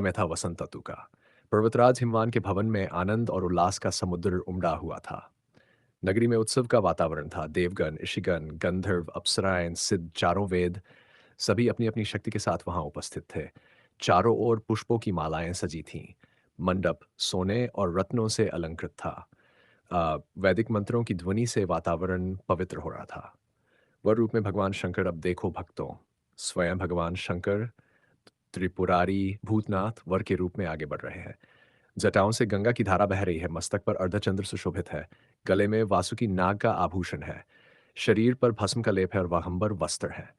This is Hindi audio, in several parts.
में था वसंत ऋतु का। पर्वतराज हिमवान के भवन में आनंद और उल्लास का समुद्र उमड़ा हुआ था। नगरी में उत्सव का वातावरण था। देवगण, ऋषिगण, गंधर्व, अप्सराएं, सिद्ध, चारों वेद सभी अपनी अपनी शक्ति के साथ वहां उपस्थित थे। चारों ओर पुष्पों की मालाएं सजी थीं। मंडप सोने और रत्नों से अलंकृत था। वैदिक मंत्रों की ध्वनि से वातावरण पवित्र हो रहा था। वर रूप में भगवान शंकर, अब देखो भक्तों, स्वयं भगवान शंकर त्रिपुरारी भूतनाथ वर के रूप में आगे बढ़ रहे हैं। जटाओं से गंगा की धारा बह रही है। मस्तक पर अर्धचंद्र सुशोभित है। गले में वासुकी नाग का आभूषण है। शरीर पर भस्म का लेप है और वाहंबर वस्त्र है।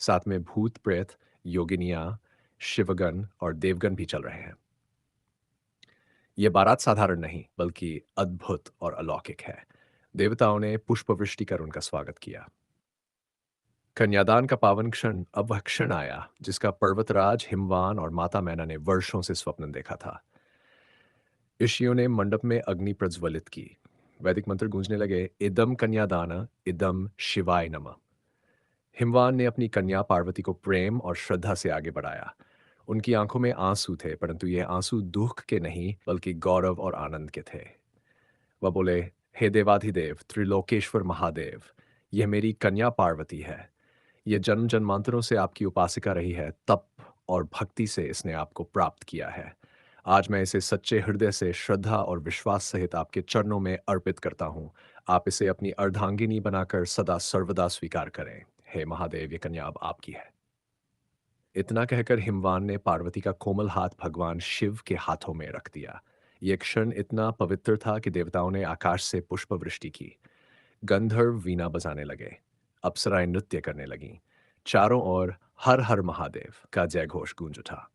साथ में भूत प्रेत, योगिनियां, शिवगण और देवगण भी चल रहे हैं। यह बारात साधारण नहीं बल्कि अद्भुत और अलौकिक है। देवताओं ने पुष्पवृष्टि कर उनका स्वागत किया। कन्यादान का पावन क्षण, अब वह क्षण आया जिसका पर्वतराज हिमवान और माता मैना ने वर्षों से स्वप्न देखा था। ऋषियों ने मंडप में अग्नि प्रज्वलित की। वैदिक मंत्र गूंजने लगे, इदम कन्यादान, इदम शिवाय नमः। हिमवान ने अपनी कन्या पार्वती को प्रेम और श्रद्धा से आगे बढ़ाया। उनकी आंखों में आंसू थे, परंतु ये आंसू दुख के नहीं बल्कि गौरव और आनंद के थे। वह बोले, हे देवाधिदेव त्रिलोकेश्वर महादेव, यह मेरी कन्या पार्वती है। ये जन्म जन्मांतरों से आपकी उपासिका रही है। तप और भक्ति से इसने आपको प्राप्त किया है। आज मैं इसे सच्चे हृदय से श्रद्धा और विश्वास सहित आपके चरणों में अर्पित करता हूँ। आप इसे अपनी अर्धांगिनी बनाकर सदा सर्वदा स्वीकार करें। हे महादेव, ये कन्या अब आपकी है। इतना कहकर हिमवान ने पार्वती का कोमल हाथ भगवान शिव के हाथों में रख दिया। यह क्षण इतना पवित्र था कि देवताओं ने आकाश से पुष्प वृष्टि की। गंधर्व वीणा बजाने लगे। अप्सराएं नृत्य करने लगीं। चारों ओर हर हर महादेव का जय घोष गूंज उठा।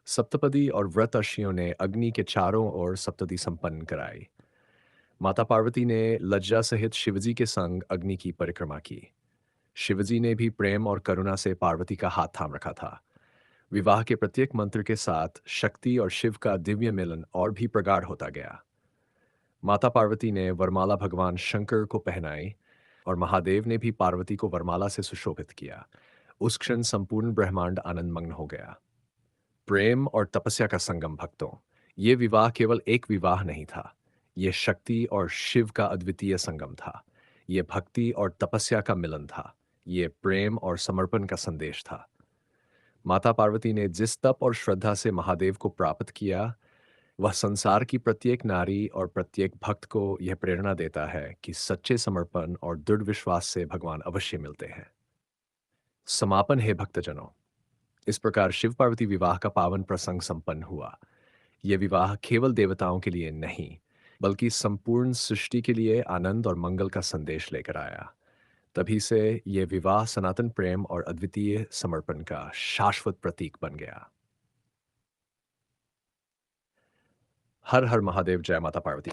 सप्तपदी और व्रतर्षियों ने अग्नि के चारों ओर सप्तति संपन्न कराई। माता पार्वती ने लज्जा सहित शिवजी के संग अग्नि की परिक्रमा की। शिवजी ने भी प्रेम और करुणा से पार्वती का हाथ थाम रखा था। विवाह के प्रत्येक मंत्र के साथ शक्ति और शिव का दिव्य मिलन और भी प्रगाढ़ होता गया। माता पार्वती ने वरमाला भगवान शंकर को पहनाई और महादेव ने भी पार्वती को वरमाला से सुशोभित किया। उस क्षण संपूर्ण ब्रह्मांड आनंदमग्न हो गया। प्रेम और तपस्या का संगम भक्तों, ये विवाह केवल एक विवाह नहीं था। ये शक्ति और शिव का अद्वितीय संगम था। ये भक्ति और तपस्या का मिलन था। ये प्रेम और समर्पण का संदेश था। माता पार्वती ने जिस तप और श्रद्धा से महादेव को प्राप्त किया, वह संसार की प्रत्येक नारी और प्रत्येक भक्त को यह प्रेरणा देता है कि सच्चे समर्पण और दृढ़ विश्वास से भगवान अवश्य मिलते हैं। समापन है भक्तजनों। इस प्रकार शिव पार्वती विवाह का पावन प्रसंग संपन्न हुआ। यह विवाह केवल देवताओं के लिए नहीं बल्कि संपूर्ण सृष्टि के लिए आनंद और मंगल का संदेश लेकर आया। तभी से यह विवाह सनातन प्रेम और अद्वितीय समर्पण का शाश्वत प्रतीक बन गया। हर हर महादेव, जय माता पार्वती।